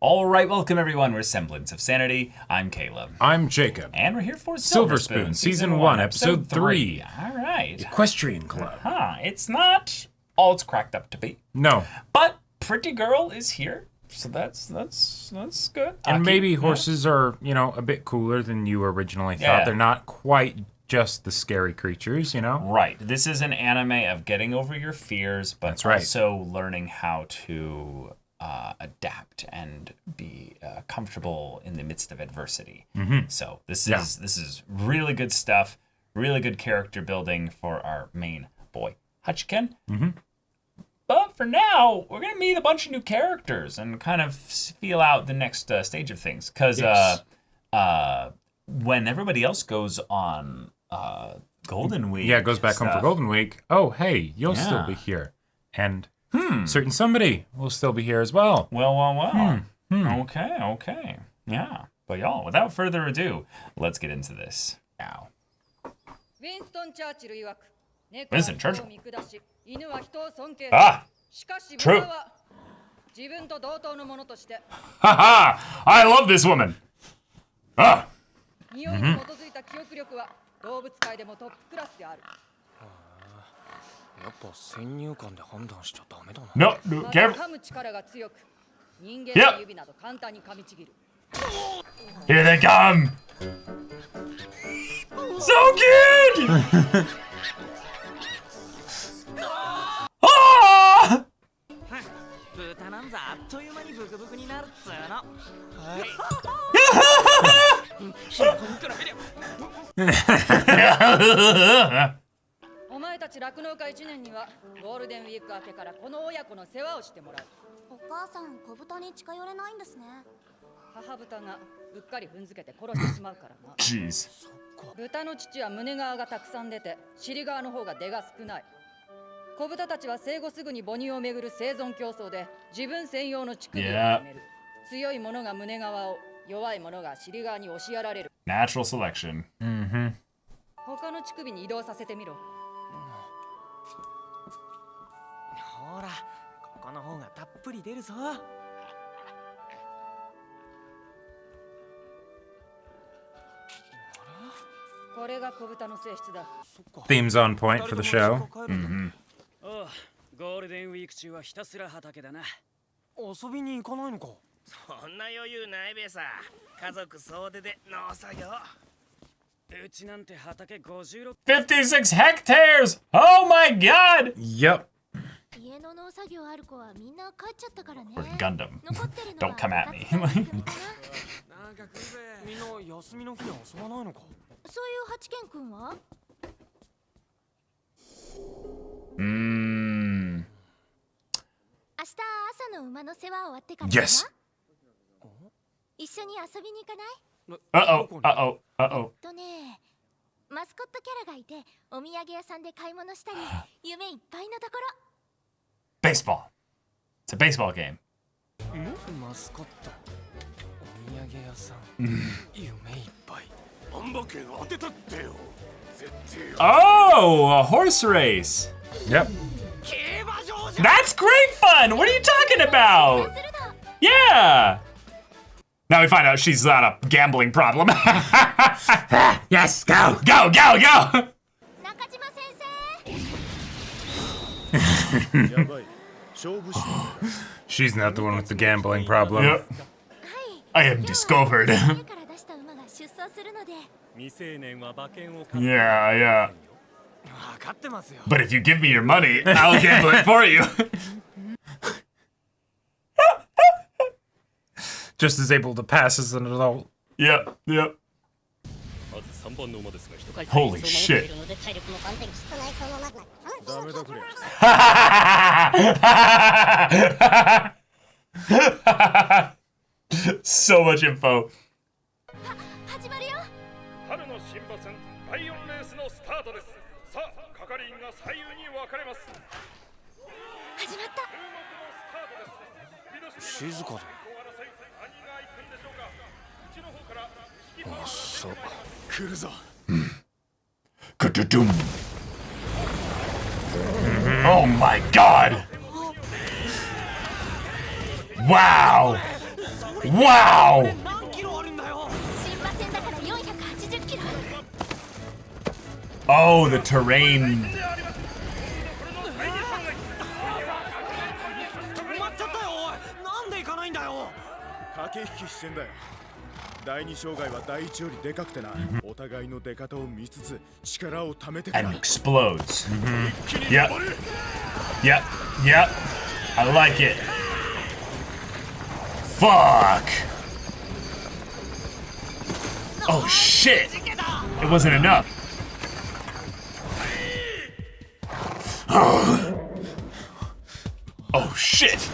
All right, welcome everyone. We're Semblance of Sanity. I'm Caleb. I'm Jacob. And we're here for Silver Spoon, Season 1, Episode 3. All right. Equestrian Club. It's not all it's cracked up to be. No. But Pretty Girl is here, so that's good. And maybe horses are, a bit cooler than you originally thought. Yeah. They're not quite just the scary creatures, Right. This is an anime of getting over your fears, but That's right. also learning how to adapt and be comfortable in the midst of adversity. So this is really good stuff. Really good character building for our main boy, Hachiken. But for now, we're gonna meet a bunch of new characters and kind of feel out the next stage of things. Because when everybody else goes on Golden Week, it goes back home for Golden Week. Oh, hey, you'll still be here, and certain somebody will still be here as well. Well. Okay. Yeah. But y'all, without further ado, let's get into this now. Winston Churchill. True. Haha! I love this woman. No, careful. Yep. Here they come. So cute. Ah! Jeez. 豚の父は胸側がたくさん出て、尻側の方が出が少ない。子豚たちは生後すぐに母乳をめぐる生存競争で自分専用の乳首を決める。強い者が胸側を、弱い者が尻側に押しやられる。Natural selection. 他の乳首に移動させてみろ。ほら、ここの方がたっぷり出るぞ。これが子豚の性質だ。Themes on point for the show. ゴールデンウィーク中はひたすら畑だな。遊びに行かないのか。そんな余裕ないべさ。家族総出で農作業。うちなんて畑56 56 hectares! Oh my god! Yep. 家の農作業ある子はみんな帰っちゃったからね。 Or Gundam. Don't come at me. なんか来るぜ。みんな休みの日に遊ばないのか。そういう八軒くんは？明日朝の馬の世話終わってからかな。 Yes. 一緒に遊びに行かない？ Uh-oh. ね、マスコットキャラがいてお土産屋さんで買い物したり夢いっぱいのところ。 Baseball. It's a baseball game. マスコット。お土産屋さん。夢いっぱい。Oh, a horse race. Yep. That's great fun. What are you talking about? Yeah. Now we find out she's not a gambling problem. Yes, go. 中島先生。 She's not the one with the gambling problem. Yep. I am discovered. 家から出した馬が出走するので。 Yeah. 分かってますよ。 But if you give me your money, I'll gamble it for you. Just as able to pass as an adult. Yep. Holy shit. So much info. 始まるよ。春の新馬戦第4レースのスタートです。さあ、係員が左右に分かれます。始まった。静かだ。あ、そう。来るぞ。Ka-da-doom. Oh my god! Wow! Wow! 何キロあるんだよ。新馬戦だから480キロ。 Oh, the terrain. 止まっちゃったよ。おい、なんで行かないんだよ。駆け引きしてんだよ。第二障害は第一よりでかくてな。お互いの出方を見つつ力を貯めてから。 And explodes. Yep. Yep. Yep. I like it. Fuck. Oh shit. It wasn't enough. Oh shit.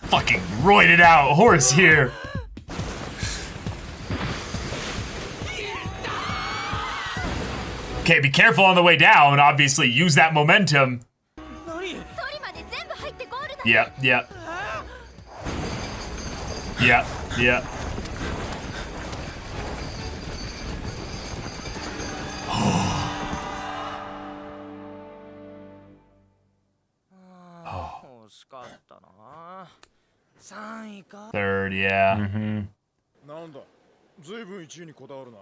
Fucking roided out horse here. Okay, be careful on the way down. Obviously, use that momentum. 何？ ソリまで全部入ってゴールだ。 Yep, yep. Yep, yep. Oh. 惜しかったな。3位か。 Third, yeah. なんだ、ずいぶん1位にこだわるな。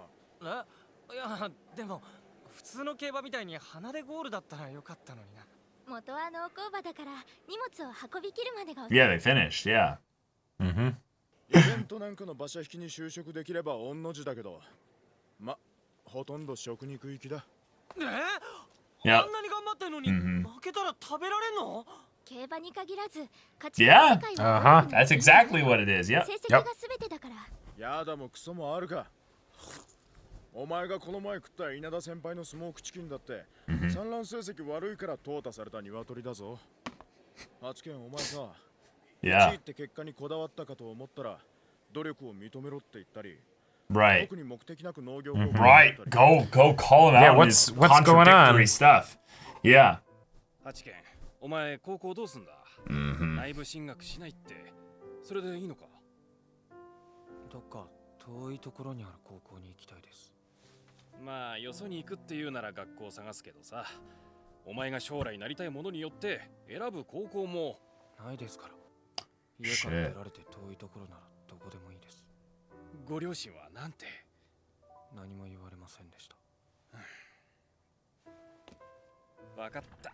いや、でも普通の競馬みたいに鼻でゴールだったらよかったのにな。元は農耕馬だから荷物を運びきるまでが。 Yeah, they finished, yeah. イベントなんかの馬車引きに就職できれば御の字だけど、ま、ほとんど食肉行きだ。Yep. あんなに頑張ってんのに、負けたら食べられんの？競馬に限らず勝ち Yeah. 世界は That's exactly what it is, yep. 成績が全てだから。やだもクソもあるか。お前がこの前食った稲田先輩のスモークチキンだって、産卵成績悪いから淘汰された鶏だぞ。Hachiken、お前さ、1 Yeah. 位って結果にこだわったかと思ったら、努力を認めろって言ったり、 Right. 特に目的なく農業を Right. Go call him Yeah, out on his what's going on? contradictory stuff. Yeah. ハチケン、お前高校どうすんだ？内部進学しないって、それでいいのか？どっか遠いところにある高校に行きたいです。まあよそに行くっていうなら学校を探すけどさ、お前が将来なりたいものによって選ぶ高校もないですから。家から出られて遠いところならどこでもいいです。ご両親はなんて？何も言われませんでした。わかった。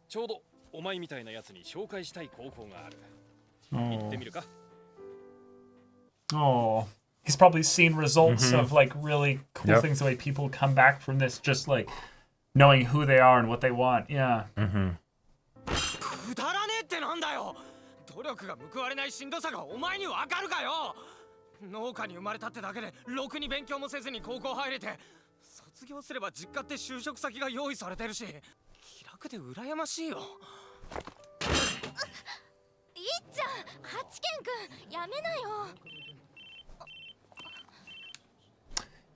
ちょうどお前みたいなやつに紹介したい高校がある。行ってみるか？ Oh. He's probably seen results of like really cool things, the way people come back from this, just like knowing who they are and what they want. Yeah. くだらねえってなんだよ。努力が報われないしんどさがお前にわかるかよ。農家に生まれたってだけでろくに勉強もせずに高校入れて、卒業すれば実家って就職先が用意されてるし、気楽で羨ましいよ。いっちゃん、ハチケン君やめなよ。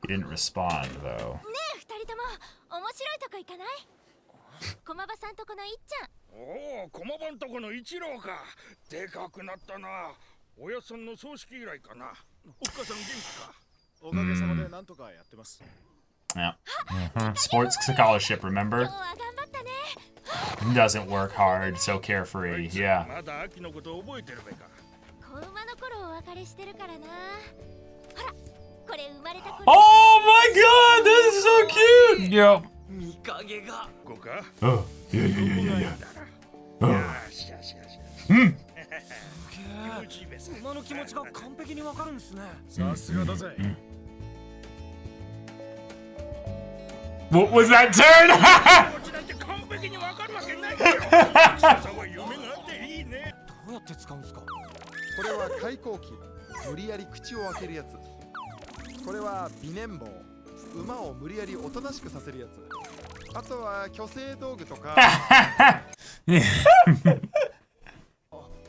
He didn't respond though. ねえ二人とも面白いとこ行かない？駒場さんとこのいっちゃん。おお、駒場んとこの一郎か。でかくなったな。おやさんの葬式以来かな。おっかさん元気か？おかげさまでなんとかやってます。 Yeah. Sports scholarship, remember? 今日は頑張ったね。 Doesn't work hard, so carefree. Yeah. まだ秋のこと覚えてるべか。子馬の頃お別れしてるからな。ほら、これ生まれた頃。 Oh my god, this is so cute! Yep. 見影が。こうか？ Oh, yeah, yeah, yeah, yeah, yeah. よしよしよし。馬の気持ちが完璧にわかるんですね。さすがだぜ。 What was that turn? こっちなんて完璧にわかるわけないよ。さは夢があっていいね。どうやって使うんですか？これは開口器、無理やり口を開けるやつ。これは微粘棒、馬を無理やりおとなしくさせるやつ。あとは虚勢道具とか。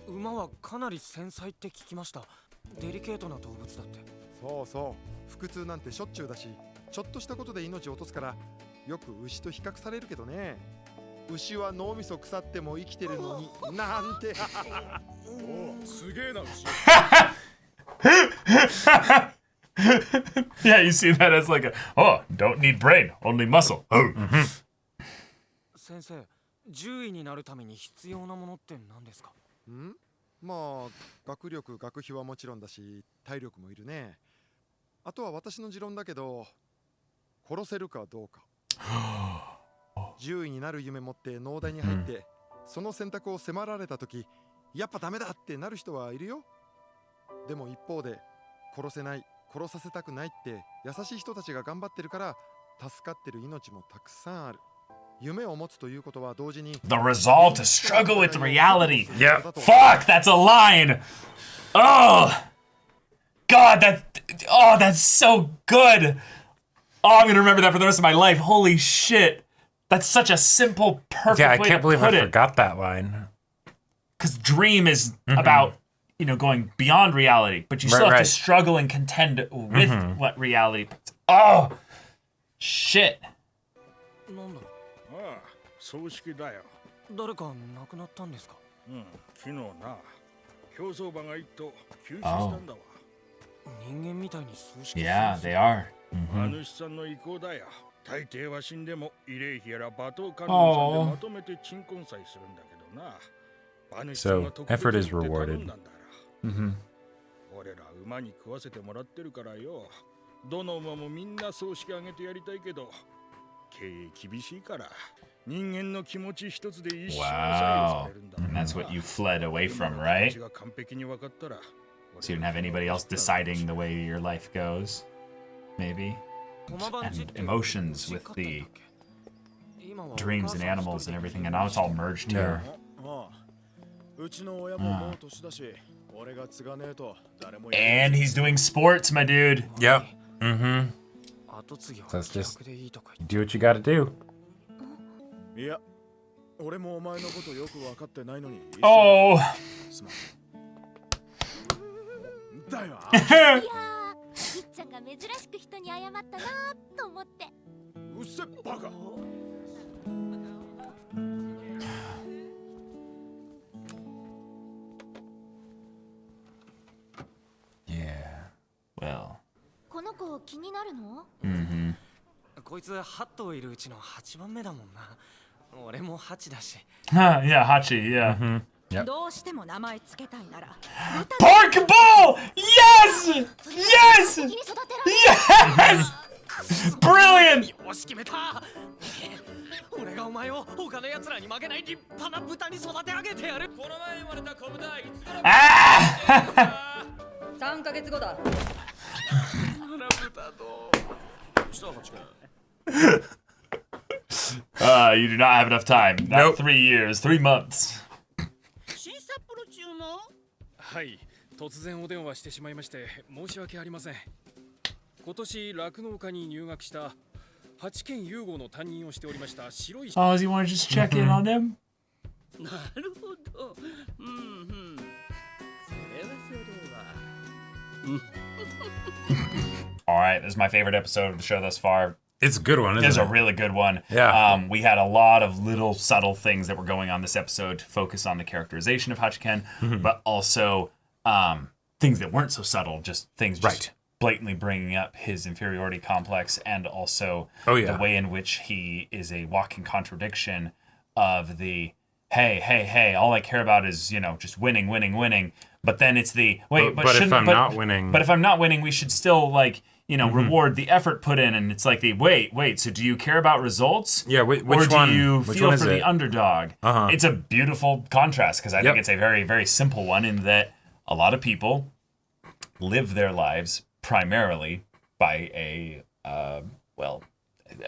馬はかなり繊細って聞きました。デリケートな動物だって。そうそう、腹痛なんてしょっちゅうだし、ちょっとしたことで命を落とすから、よく牛と比較されるけどね。牛は脳みそ腐っても生きてるのになんて。おお、すげえな牛。 Yeah, you see that as like a, oh, don't need brain, only muscle. Oh. 先生、獣医になるために必要なものって何ですか？まあ学力学費はもちろんだし体力もいるね。あとは私の持論だけど殺せるかどうか。獣医になる夢持って農大に入って、その選択を迫られた時やっぱダメだってなる人はいるよ。でも一方で殺せない殺させたくないって優しい人たちが頑張ってるから助かってる命もたくさんある。夢を持つということは同時に The resolve to struggle with reality. Yeah. Fuck, that's a line. Oh, God, that's so good. Oh, I'm gonna remember that for the rest of my life. Holy shit, that's such a simple, perfect Yeah, I way can't to believe put I it. forgot that line. Because dream is about going beyond reality, but you still have Right. to struggle and contend with what reality. Oh, shit. なんだああ葬式だよ。誰か亡くなったんですか？昨日な競走馬が一頭急死したんだわ。人間みたいに葬式 Yeah, they are. 馬主さんの意向だよ。大抵は死んでも慰霊碑やら馬頭観音さんでまとめて鎮魂祭するんだけどな。馬主さんは So, effort is rewarded. 俺ら馬に食わせてもらってるからよ。どの馬もみんな葬式あげてやりたいけど経営厳しいから人間の気持ち一つで一生左右さ Wow. れるんだ。 And that's what you fled away from, right? 気持ちが完璧に分かったら So you didn't have anybody else deciding the way your life goes, maybe? And emotions with the dreams and animals and everything, and now it's all merged here. ああうちの親ももう年だし俺が継がねえと誰も And he's doing sports, my dude. Yep. Mm-hmm. 後継ぎは So it's just 気楽でいいとか do what you gotta do. いや俺もお前のことよく分かってないのに Oh. すまんだよいやー、いっちゃんが珍しく人に謝ったなーと思って。うっせバカ Yeah. Well. この子気になるの？こいつ8頭いるうちの8番目だもんな。俺も8だし。Yeah, Hachi, yeah. Yep. どうしても名前つけたいなら Park ball! Yes! Yes! 先に育てられる。 Yes! Brilliant! よし決めた。俺がお前を他の奴らに負けない立派な豚に育て上げてやる。この前生まれた子豚いつ頃 Ah! 3ヶ月後だ。You do not have enough time. Not 3 years, 3 months. 新札幌中もはい、突然お電話してしまいまして申し訳ありません。今年酪農家に入学した8県融合の担任をしておりました白い Oh, does he want to just check in on them? なるほど。それはそれは。All right, this is my favorite episode of the show thus far. It's a good one, This is isn't a it? really good one. Yeah. We had a lot of little subtle things that were going on this episode to focus on the characterization of Hachiken, but also things that weren't so subtle, just things just blatantly bringing up his inferiority complex, and also the way in which he is a walking contradiction of the hey, all I care about is, just winning. But then it's the but if I'm not winning, But if I'm not winning, we should still reward the effort put in. And it's like the wait. So do you care about results? Yeah, which or do one? you Which feel one for is the it? underdog? It's a beautiful contrast because I think it's a very, very simple one in that a lot of people live their lives primarily by a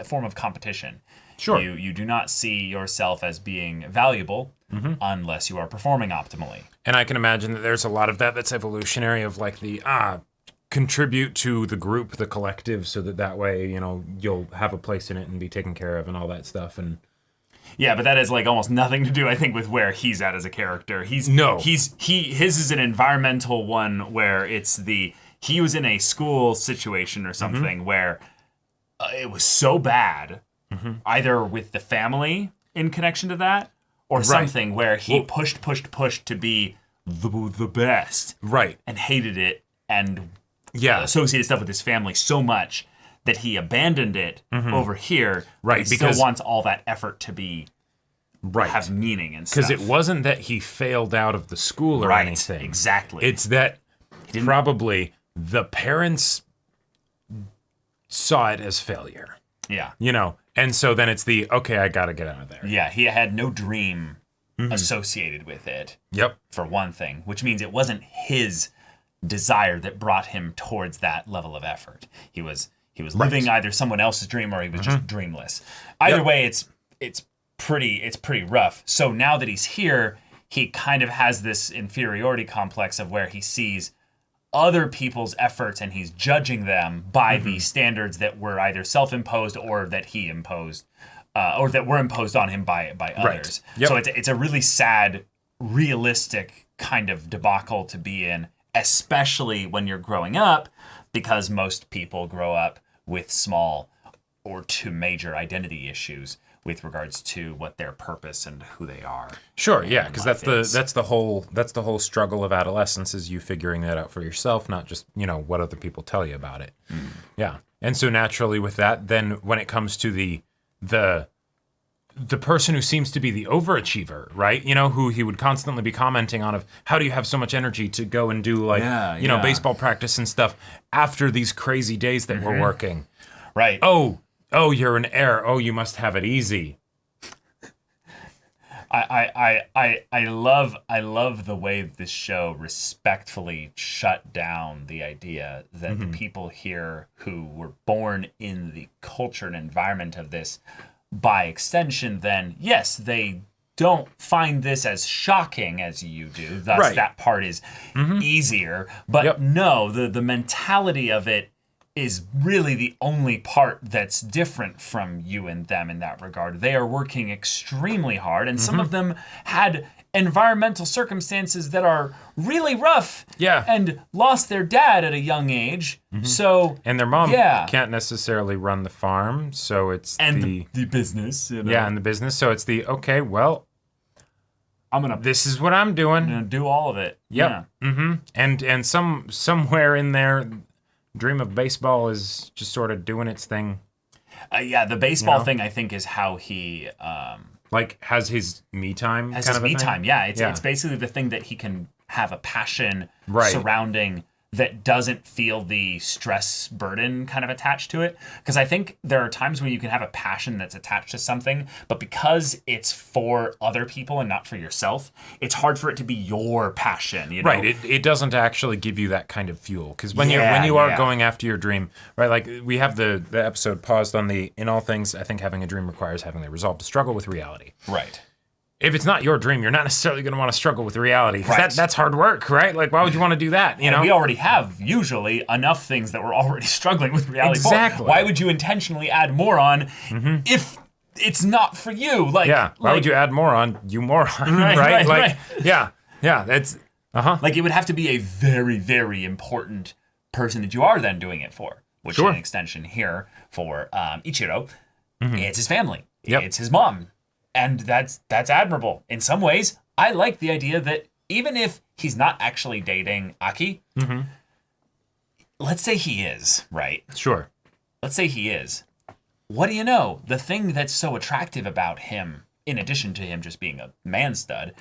form of competition. Sure. You do not see yourself as being valuable unless you are performing optimally. And I can imagine that there's a lot of that's evolutionary of like the contribute to the group, the collective, so that way, you'll have a place in it and be taken care of and all that stuff. And yeah, but that has almost nothing to do, I think, with where he's at as a character. His is an environmental one where it's he was in a school situation or something where it was so bad, either with the family in connection to that, or something where he pushed to be the best, right, and hated it and associated stuff with his family so much that he abandoned it over here. Right, and because still wants all that effort to be have meaning and stuff. Because it wasn't that he failed out of the school or anything. Exactly. It's that probably the parents saw it as failure. Yeah. You know, and so then it's okay, I gotta get out of there. Yeah, he had no dream associated with it. Yep. For one thing, which means it wasn't his desire that brought him towards that level of effort. He was living either someone else's dream or he was just dreamless. Either way, it's pretty rough. So now that he's here, he kind of has this inferiority complex of where he sees other people's efforts and he's judging them by the standards that were either self-imposed or that he imposed, or that were imposed on him by others. Right. Yep. So it's a really sad, realistic kind of debacle to be in, especially when you're growing up, because most people grow up with small or to major identity issues with regards to what their purpose and who they are. Sure, yeah, because that's the whole struggle of adolescence, is you figuring that out for yourself, not just, you know, what other people tell you about it. Yeah. And so naturally with that, then when it comes to the person who seems to be the overachiever, right? You know, who he would constantly be commenting on of, how do you have so much energy to go and do like, you know, baseball practice and stuff after these crazy days that we're working. Right. Oh, you're an heir. Oh, you must have it easy. I love the way this show respectfully shut down the idea that the people here who were born in the culture and environment of this, by extension, then yes, they don't find this as shocking as you do. Thus, that part is easier. But no, the mentality of it is really the only part that's different from you and them in that regard. They are working extremely hard, and some of them had environmental circumstances that are really rough. Yeah. And lost their dad at a young age. So and their mom can't necessarily run the farm, so it's the business. You know? Yeah, and the business. So it's okay, well, this is what I'm doing. I'm gonna do all of it. Yep. Yeah. And somewhere in there, dream of baseball is just sort of doing its thing. The baseball thing, I think, is how he like has his me time. Has his me time. Yeah, it's basically the thing that he can have a passion surrounding that doesn't feel the stress burden kind of attached to it. Because I think there are times when you can have a passion that's attached to something, but because it's for other people and not for yourself, it's hard for it to be your passion. You know? Right. It doesn't actually give you that kind of fuel. Because when you are going after your dream, right? Like we have the episode paused on in all things, I think having a dream requires having the resolve to struggle with reality. Right. If it's not your dream, you're not necessarily going to want to struggle with reality. Because that's hard work, right? Like, why would you want to do that? You know, we already have usually enough things that we're already struggling with reality. Exactly. Why would you intentionally add more on if it's not for you? Like, why would you add more on, you moron? Right. Yeah. That's like it would have to be a very, very important person that you are then doing it for. Which is an extension here for Ichiro. It's his family. It's his mom. And that's admirable. In some ways, I like the idea that even if he's not actually dating Aki, let's say he is, right? Sure. Let's say he is. What do you know? The thing that's so attractive about him, in addition to him just being a man stud,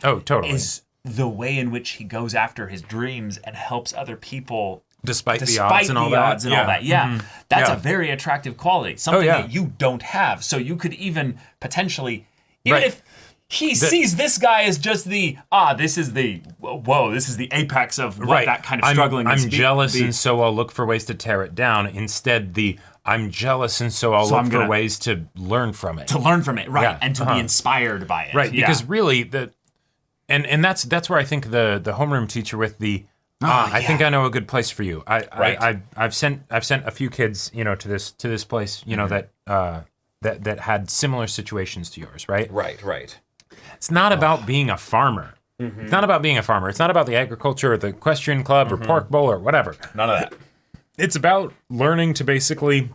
is the way in which he goes after his dreams and helps other people despite the odds and all that. Yeah. That's a very attractive quality. Something that you don't have. So you could even potentially... Even if he sees this guy as just this is the apex of what that kind of struggling is. I'm jealous and so I'll look for ways to tear it down. Instead, I'm jealous and so I'll look for ways to learn from it. To learn from it, right. Yeah. And to be inspired by it. Right, because really, and that's where I think the homeroom teacher with I think I know a good place for you. I've sent a few kids, you know, to this place, you know, that had similar situations to yours, right? Right. It's not about being a farmer. It's not about being a farmer. It's not about the agriculture or the equestrian club or pork bowl or whatever. None of that. It's about learning to basically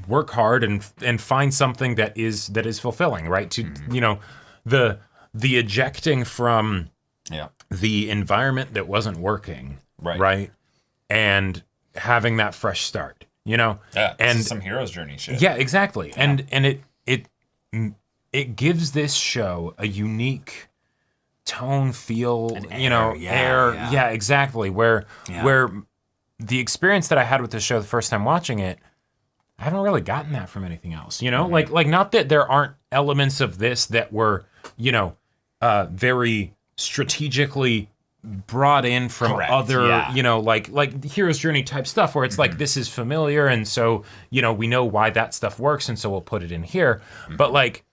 work hard and find something that is fulfilling, right? To you know, the ejecting from the environment that wasn't working, right? And having that fresh start. You know, and some hero's journey shit. Yeah, exactly. And it it gives this show a unique tone, feel, air. Yeah, exactly. Where the experience that I had with the show the first time watching it, I haven't really gotten that from anything else. Like not that there aren't elements of this that were, very strategically brought in from other, like hero's journey type stuff where it's like, this is familiar. And so, we know why that stuff works. And so we'll put it in here. But like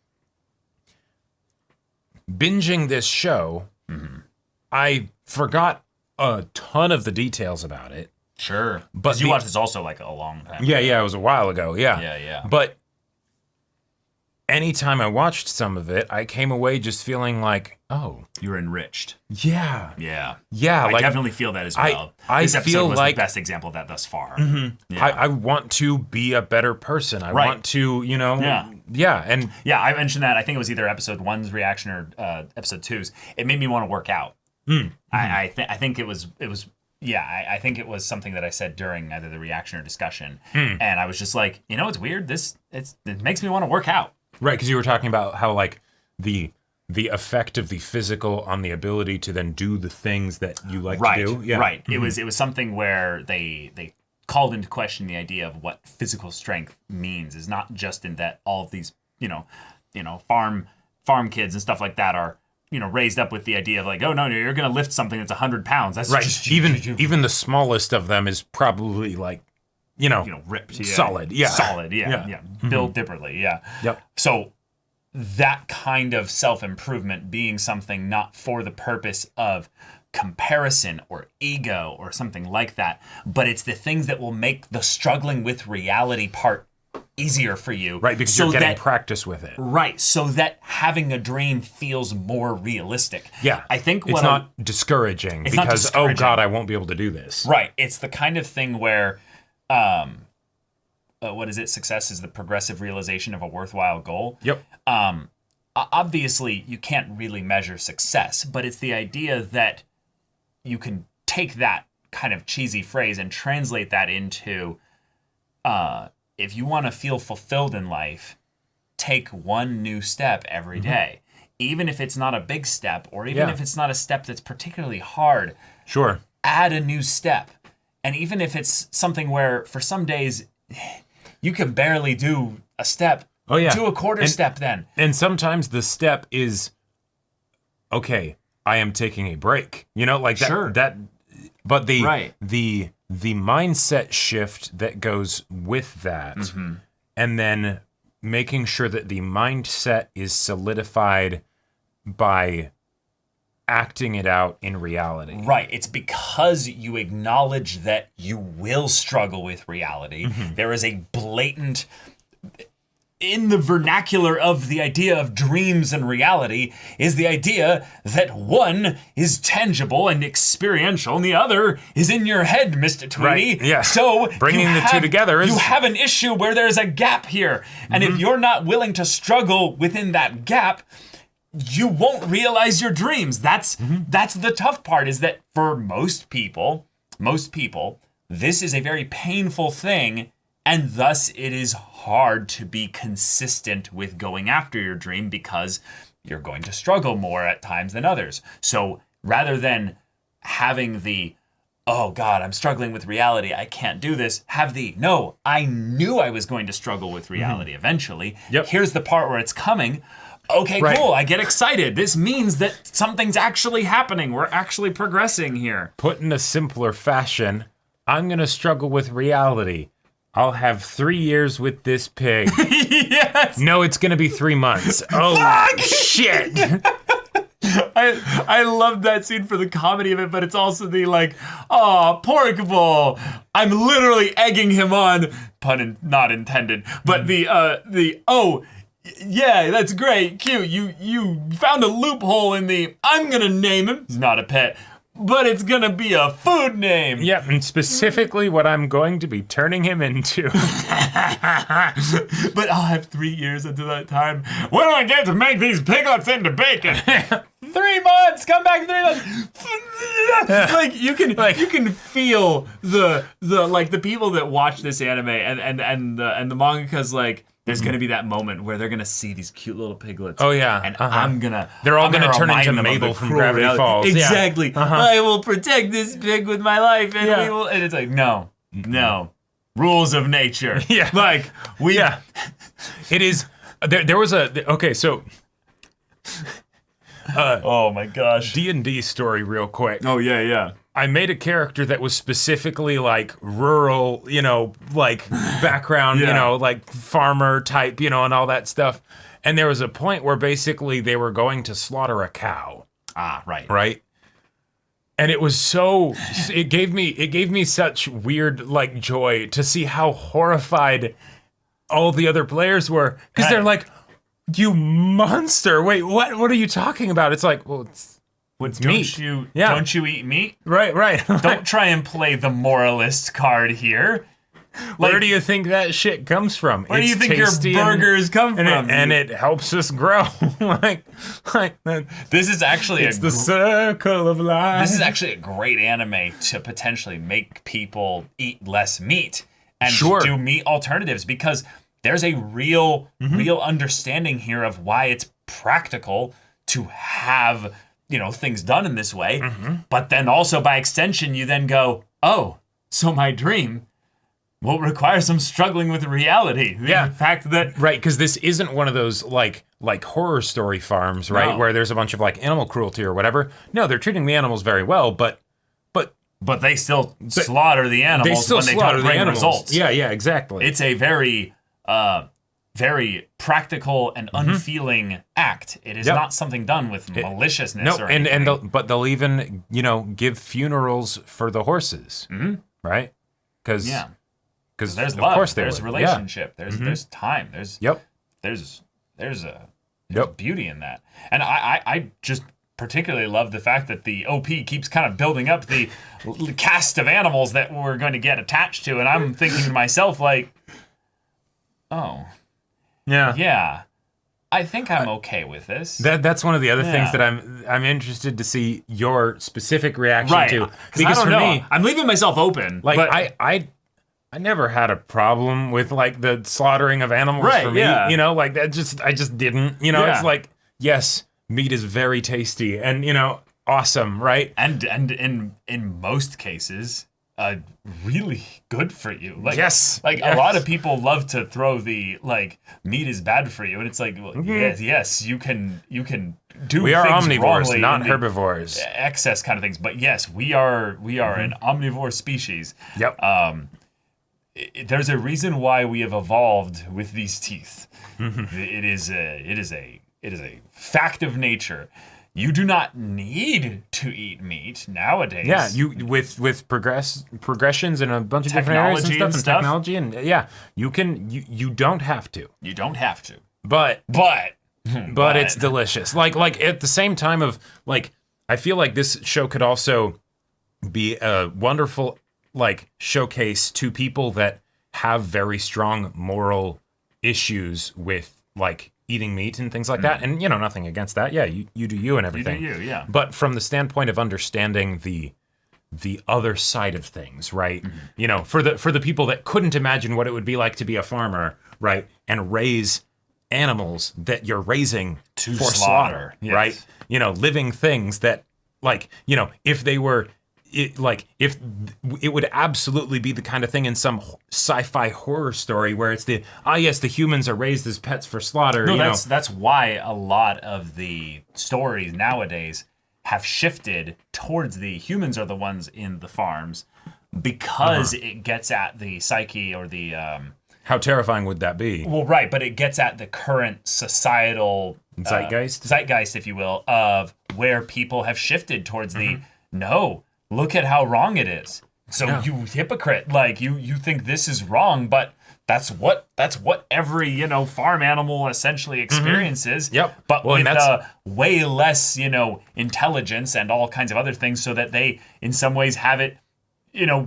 binging this show, I forgot a ton of the details about it. Sure. But you watched this also like a long time ago. Yeah, it was a while ago. Yeah. Yeah. But anytime I watched some of it, I came away just feeling like, oh, you were enriched. Yeah. I like, definitely feel that as well. This episode feel was like the best example of that thus far. I want to be a better person. I want to, and I mentioned that. I think it was either episode 1's reaction or episode 2's. It made me want to work out. I think it was. I think it was something that I said during either the reaction or discussion, and I was just like, it's weird. It makes me want to work out. Right, because you were talking about how like the effect of the physical on the ability to then do the things that you like to do. Yeah. Right. It was something where they called into question the idea of what physical strength means. Is not just in that all of these farm kids and stuff like that are raised up with the idea of like, oh no, you're going to lift something that's 100 pounds. That's right. Just, even the smallest of them is probably like, ripped, solid, solid, built differently, Yep. So that kind of self-improvement being something not for the purpose of comparison or ego or something like that, but it's the things that will make the struggling with reality part easier for you. Right, because you're getting practice with it. Right, so that having a dream feels more realistic. Yeah, I think it's not discouraging because, oh God, I won't be able to do this. Right, it's the kind of thing where, what is it? Success is the progressive realization of a worthwhile goal. Yep. Obviously, you can't really measure success, but it's the idea that you can take that kind of cheesy phrase and translate that into, if you want to feel fulfilled in life, take one new step every day. Even if it's not a big step, or even if it's not a step that's particularly hard. Sure. Add a new step. And even if it's something where for some days you can barely do a step, do a quarter step then. And sometimes the step is, okay, I am taking a break. Like that. Sure. But the mindset shift that goes with that, and then making sure that the mindset is solidified by acting it out in reality. Right. It's because you acknowledge that you will struggle with reality. There is a blatant, in the vernacular of the idea of dreams and reality, is the idea that one is tangible and experiential and the other is in your head, Mr. Tweedy. Right. Yeah. So bringing the two together is... You have an issue where there's a gap here. And if you're not willing to struggle within that gap, you won't realize your dreams. That's the tough part, is that for most people, this is a very painful thing, and thus it is hard to be consistent with going after your dream because you're going to struggle more at times than others. So rather than having the, oh God, I'm struggling with reality, I can't do this, have the, no, I knew I was going to struggle with reality eventually. Yep. Here's the part where it's coming. Okay, cool. I get excited. This means that something's actually happening. We're actually progressing here. Put in a simpler fashion, I'm going to struggle with reality. I'll have 3 years with this pig. Yes. No, it's going to be 3 months. Oh, Fuck! Shit. I love that scene for the comedy of it, but it's also the like, oh, porkable. I'm literally egging him on, not intended, but yeah, that's great, cute. You found a loophole in the, I'm gonna name him. He's not a pet, but it's gonna be a food name. Yep, and specifically what I'm going to be turning him into. But I'll have 3 years until that time when I get to make these piglets into bacon. 3 months, come back 3 months. Like you can feel the like the people that watch this anime and the mangaka's like, there's gonna be that moment where they're gonna see these cute little piglets. Oh, yeah. and Uh-huh. They're all gonna turn into remind them of Mabel the from cruel Gravity reality. Falls. Yeah. Exactly. I will protect this pig with my life, and Yeah. we will. And it's like, no, rules of nature. Yeah. Like we. Yeah. It is. There was a. Okay, so. Oh my gosh. D&D story, real quick. Oh yeah. I made a character that was specifically like rural, like background, Yeah. like farmer type, and all that stuff. And there was a point where basically they were going to slaughter a cow. Ah, right. Right. And it was so, it gave me such weird like joy to see how horrified all the other players were. Because they're like, you monster. Wait, what are you talking about? It's like, well, it's meat. Don't you eat meat? Right. Don't try and play the moralist card here. Where do you think that shit comes from? Where do you think your burgers come from? And it helps us grow. like this is actually it's the circle of life. This is actually a great anime to potentially make people eat less meat and do meat alternatives, because there's a real understanding here of why it's practical to have, things done in this way. But then also by extension, you then go, oh, so my dream will require some struggling with reality. Yeah. The fact that... Right, because this isn't one of those, like horror story farms, right? No. Where there's a bunch of, like, animal cruelty or whatever. No, they're treating the animals very well, but they still slaughter the animals when they don't bring results. Yeah, exactly. It's a very, very practical and unfeeling act. It is not something done with maliciousness or anything. But they'll even, give funerals for the horses, right? Because there's of love, course there's relationship, there's time, there's a beauty in that. And I just particularly love the fact that the OP keeps kind of building up the cast of animals that we're going to get attached to, and I'm thinking to myself like, oh, yeah, I think I'm okay with this. That's one of the other things that I'm interested to see your specific reaction to, because for me, I'm leaving myself open. Like but I never had a problem with like the slaughtering of animals for meat, like that I just didn't, it's like, yes, meat is very tasty and, awesome, right? And in most cases, really good for you. Like, yes. A lot of people love to throw the, like, meat is bad for you. And it's like, well, yes, you can do we are things omnivores, not in herbivores. Excess kind of things. But yes, we are an omnivore species. Yep. There's a reason why we have evolved with these teeth. It is a fact of nature. You do not need to eat meat nowadays. Yeah, you with progressions in a bunch of different areas and stuff, technology, and you don't have to. You don't have to. But it's delicious. Like at the same time of like, I feel like this show could also be a wonderful like showcase to people that have very strong moral issues with like eating meat and things like that, and nothing against that. Yeah, you do you and everything. You do you, yeah. But from the standpoint of understanding the other side of things, right? For the people that couldn't imagine what it would be like to be a farmer, right, and raise animals that you're raising to for slaughter, yes. right? Living things that, like, if they were. If it would absolutely be the kind of thing in some sci-fi horror story where it's the humans are raised as pets for slaughter. No, that's why a lot of the stories nowadays have shifted towards the humans are the ones in the farms, because it gets at the psyche or the how terrifying would that be? Well, right, but it gets at the current societal zeitgeist, if you will, of where people have shifted towards the no. Look at how wrong it is. So you hypocrite, like you think this is wrong, but that's what every farm animal essentially experiences. Yep. But with way less intelligence and all kinds of other things, so that they in some ways have it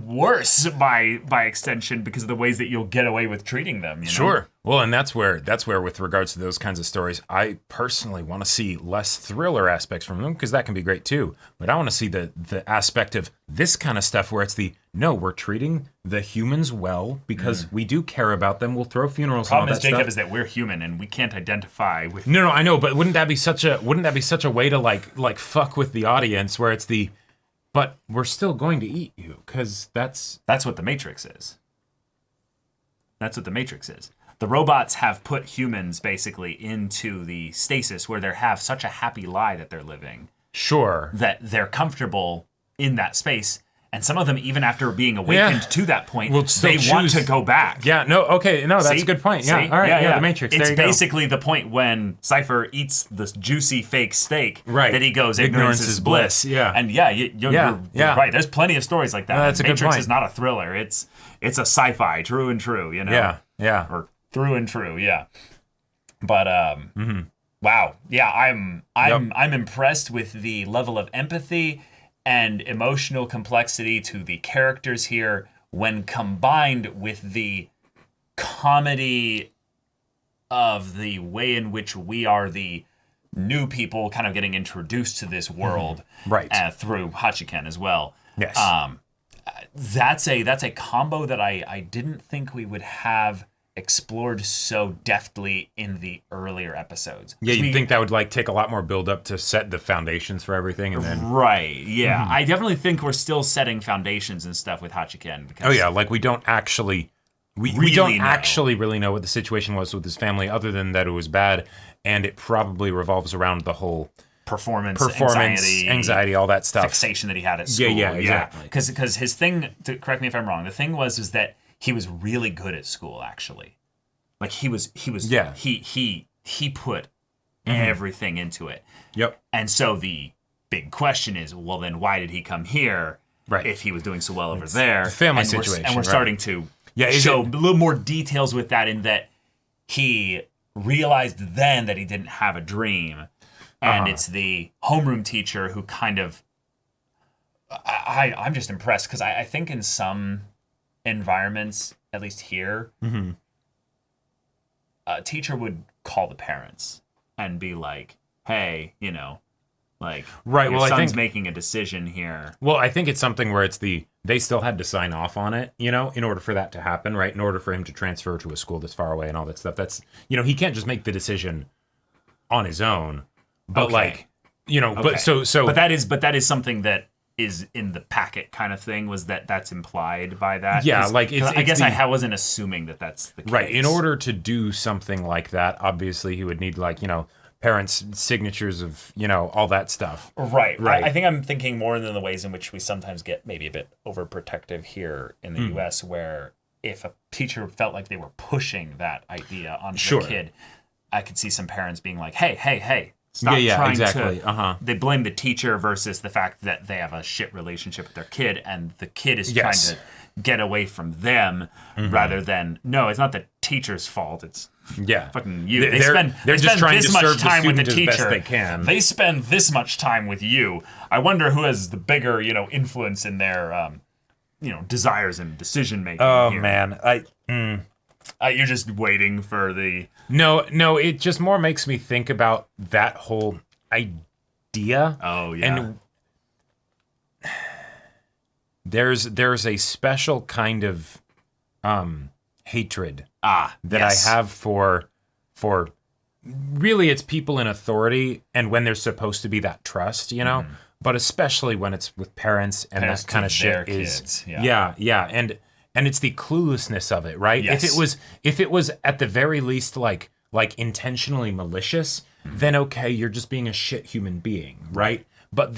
worse by extension because of the ways that you'll get away with treating them. Sure. Well, and that's where with regards to those kinds of stories, I personally want to see less thriller aspects from them because that can be great too. But I want to see the aspect of this kind of stuff where it's we're treating the humans well because we do care about them. We'll throw funerals. Problem is, Jacob, is that we're human and we can't identify with. No, I know, but wouldn't that be such a way to like fuck with the audience where it's but we're still going to eat you because that's what the Matrix is. That's what the Matrix is. The robots have put humans basically into the stasis where they have such a happy lie that they're living. Sure. That they're comfortable in that space. And some of them, even after being awakened to that point, they want to go back. Yeah, no, okay, no, that's a good point. Yeah, all right, yeah, the Matrix, It's basically the point when Cypher eats this juicy fake steak that he goes, ignorance is bliss. Yeah. And you're right. There's plenty of stories like that. No, that's a good Matrix point. is not a thriller. It's a sci-fi, true and true, Yeah. Or through and true, yeah. But, wow. Yeah, I'm impressed with the level of empathy and emotional complexity to the characters here when combined with the comedy of the way in which we are the new people kind of getting introduced to this world through Hachiken as well. Yes. That's a combo that I didn't think we would have explored so deftly in the earlier episodes. Yeah, you'd think that would take a lot more build up to set the foundations for everything and then yeah. I definitely think we're still setting foundations and stuff with Hachiken because we don't actually really know what the situation was with his family other than that it was bad and it probably revolves around the whole performance anxiety, all that stuff. Fixation that he had at school. Yeah, exactly. Because his thing, correct me if I'm wrong, the thing was that he was really good at school, actually. Like he put everything into it. Yep. And so the big question is, well, then why did he come here if he was doing so well over there? The family situation. And we're starting to show a little more details with that in that he realized then that he didn't have a dream. And it's the homeroom teacher who kind of... I'm just impressed because I think in some environments, at least here, a teacher would call the parents and be like, hey, your son's making a decision here. Well, I think it's something where they still had to sign off on it, in order for that to happen, right? In order for him to transfer to a school that's far away and all that stuff. That's, he can't just make the decision on his own. But but that is something that is in the packet kind of thing. Was that's implied by that? Yeah, I wasn't assuming that that's the case. Right. In order to do something like that, obviously he would need parents' signatures of all that stuff. Right. I think I'm thinking more in the ways in which we sometimes get maybe a bit overprotective here in the U.S., where if a teacher felt like they were pushing that idea onto the kid, I could see some parents being like, hey. Stop trying to... They blame the teacher versus the fact that they have a shit relationship with their kid, and the kid is trying to get away from them rather than... No, it's not the teacher's fault. It's fucking you. They're just trying to serve the student as best they can. They spend this much time with you. I wonder who has the bigger, influence in their, desires and decision making. Oh here. Man, you're just waiting for the... No, it just more makes me think about that whole idea. Oh, yeah. And there's a special kind of hatred that I have for really it's people in authority and when there's supposed to be that trust, but especially when it's with parents and that kind of shit is... Kids. Yeah. And it's the cluelessness of it, right? Yes. If it was at the very least like intentionally malicious, then okay, you're just being a shit human being, right? But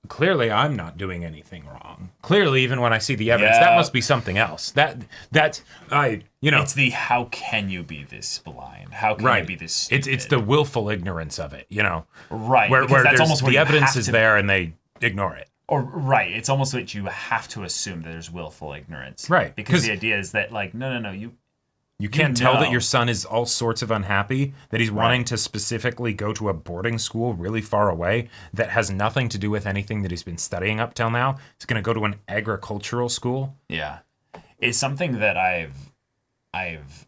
clearly I'm not doing anything wrong. Clearly, even when I see the evidence, that must be something else. It's the how can you be this blind? How can you be this stupid? It's the willful ignorance of it, Right. Where that's almost the evidence is there and they ignore it. It's almost that you have to assume that there's willful ignorance. Right. Because the idea is that, no, You can't tell that your son is all sorts of unhappy, that he's wanting to specifically go to a boarding school really far away that has nothing to do with anything that he's been studying up till now. He's going to go to an agricultural school. Yeah. It's something that I've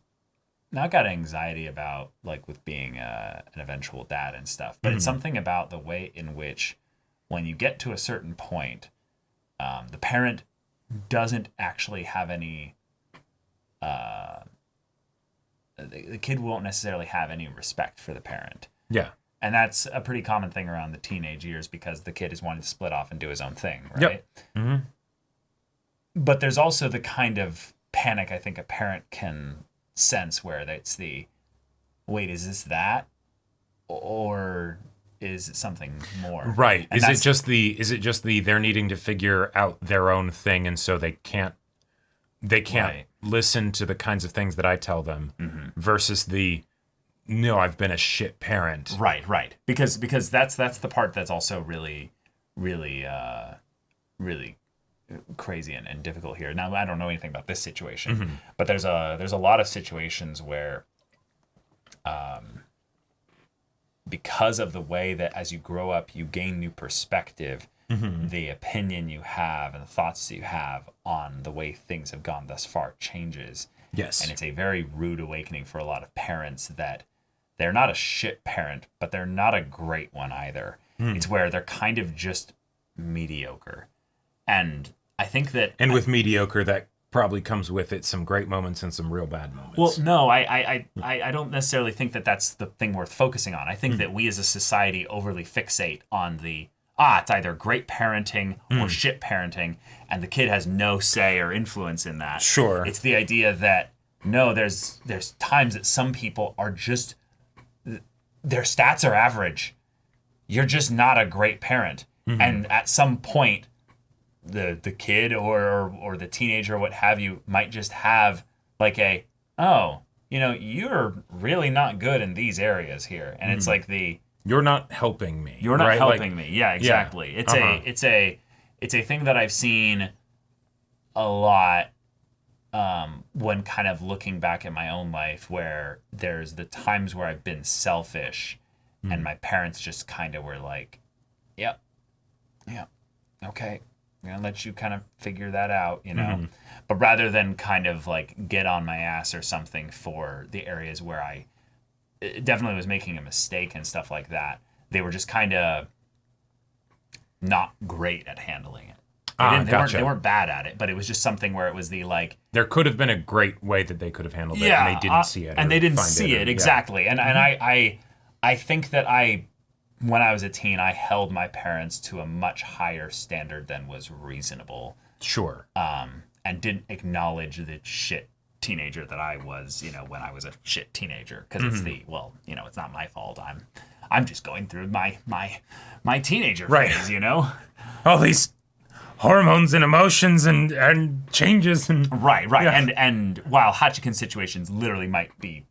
not got anxiety about, like with being an eventual dad and stuff, but it's something about the way in which when you get to a certain point, the parent doesn't actually have any... the kid won't necessarily have any respect for the parent. Yeah. And that's a pretty common thing around the teenage years because the kid is wanting to split off and do his own thing, right? Yep. Mm-hmm. But there's also the kind of panic I think a parent can sense where it's the, wait, is this that? Or is it something more? Right. And is it just the they're needing to figure out their own thing and so they can't listen to the kinds of things that I tell them versus the, no, I've been a shit parent. Right. Because that's the part that's also really crazy and difficult here. Now, I don't know anything about this situation, but there's a lot of situations where, because of the way that as you grow up, you gain new perspective, the opinion you have and the thoughts that you have on the way things have gone thus far changes. Yes. And it's a very rude awakening for a lot of parents that they're not a shit parent, but they're not a great one either. It's where they're kind of just mediocre. And I think that... And with mediocre, that probably comes with it some great moments and some real bad moments. Well, no, I don't necessarily think that that's the thing worth focusing on. I think that we as a society overly fixate on the, it's either great parenting or shit parenting, and the kid has no say or influence in that. Sure. It's the idea that, no, there's times that some people are just, their stats are average. You're just not a great parent. And at some point, the kid or the teenager or what have you might just have like you're really not good in these areas here. And it's like you're not helping me. You're not helping me. Yeah, exactly. Yeah. It's a thing that I've seen a lot when kind of looking back at my own life where there's the times where I've been selfish and my parents just kind of were like, yep, okay, I'm going to let you kind of figure that out, But rather than kind of like get on my ass or something for the areas where I definitely was making a mistake and stuff like that, they were just kind of not great at handling it. They weren't bad at it, but it was just something where it was the like... There could have been a great way that they could have handled it, and they didn't see it. And they didn't see it, exactly. And I think that when I was a teen, I held my parents to a much higher standard than was reasonable. Sure. And didn't acknowledge the shit teenager that I was, when I was a shit teenager. Because it's it's not my fault. I'm just going through my teenager phase, All these hormones and emotions and changes and... Right. Yeah. And while Hachiken situations literally might be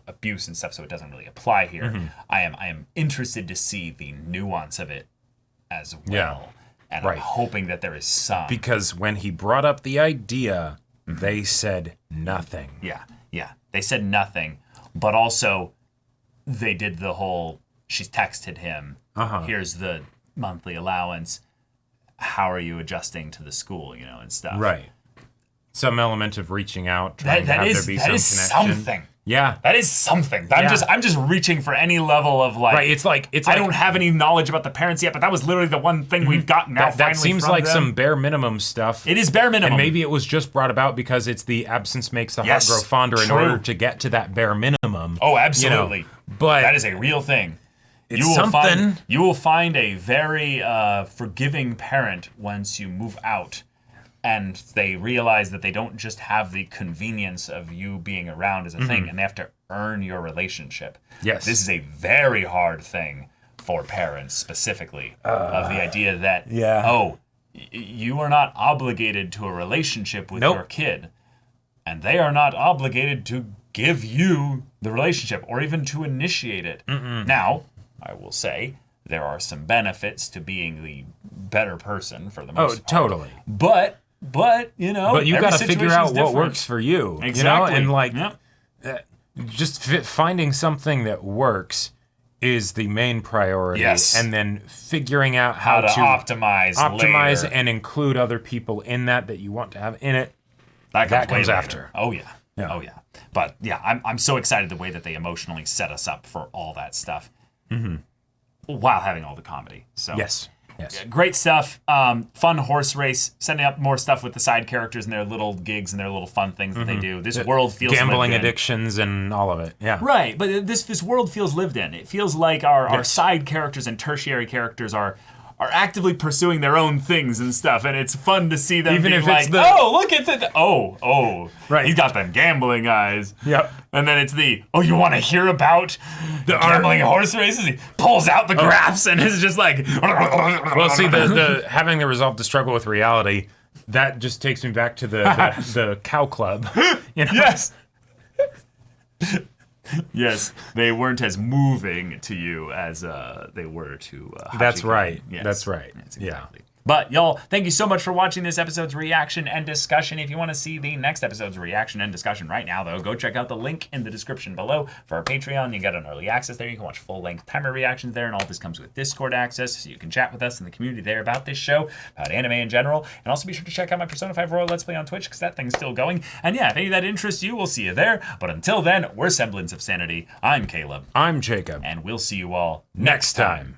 abuse and stuff, so it doesn't really apply here. I am interested to see the nuance of it as well. And I'm hoping that there is some. Because when he brought up the idea, they said nothing. Yeah. They said nothing, but also they did the whole, she's texted him, here's the monthly allowance, how are you adjusting to the school, and stuff. Right. Some element of reaching out, trying to have there be some connection. Something. Yeah, that is something. I'm just reaching for any level of like. Right, it's like I don't have any knowledge about the parents yet, but that was literally the one thing we've gotten now. That seems like some bare minimum stuff. It is bare minimum, and maybe it was just brought about because it's the absence makes the heart grow fonder in order to get to that bare minimum. Oh, absolutely. But that is a real thing. It's something. You will find a very forgiving parent once you move out. And they realize that they don't just have the convenience of you being around as a thing, and they have to earn your relationship. Yes. This is a very hard thing for parents specifically, of the idea that, you are not obligated to a relationship with your kid, and they are not obligated to give you the relationship or even to initiate it. Now, I will say, there are some benefits to being the better person for the most part. Oh, totally. But you got to figure out what works for you. Exactly. And like, just finding something that works is the main priority. Yes. And then figuring out how to optimize later. and include other people in that you want to have in it. That comes way later. after. Oh yeah. Oh yeah. But yeah, I'm so excited the way that they emotionally set us up for all that stuff. While having all the comedy. So Yes. yeah, great stuff. Fun horse race. Setting up more stuff with the side characters and their little gigs and their little fun things that they do. This world feels gambling lived in. addictions and all of it. Yeah. Right, but this world feels lived in. It feels like our side characters and tertiary characters are actively pursuing their own things and stuff, and it's fun to see them Even being if like, it's the oh, look, it's it. Oh, right. He's got them gambling eyes. Yep. And then it's you want to hear about the gambling horse races? He pulls out the graphs and is just like. Well, see, the having the resolve to struggle with reality, that just takes me back to the cow club. You know? Yes. Yes, they weren't as moving to you as they were to Hachiken. That's right. Yes. That's right. Yes, exactly. But y'all, thank you so much for watching this episode's reaction and discussion. If you want to see the next episode's reaction and discussion right now, though, go check out the link in the description below for our Patreon. You get an early access there. You can watch full-length timer reactions there, and all this comes with Discord access, so you can chat with us in the community there about this show, about anime in general. And also be sure to check out my Persona 5 Royal Let's Play on Twitch, because that thing's still going. And yeah, if any of that interests you, we'll see you there. But until then, we're Semblance of Sanity. I'm Caleb. I'm Jacob. And we'll see you all Next time.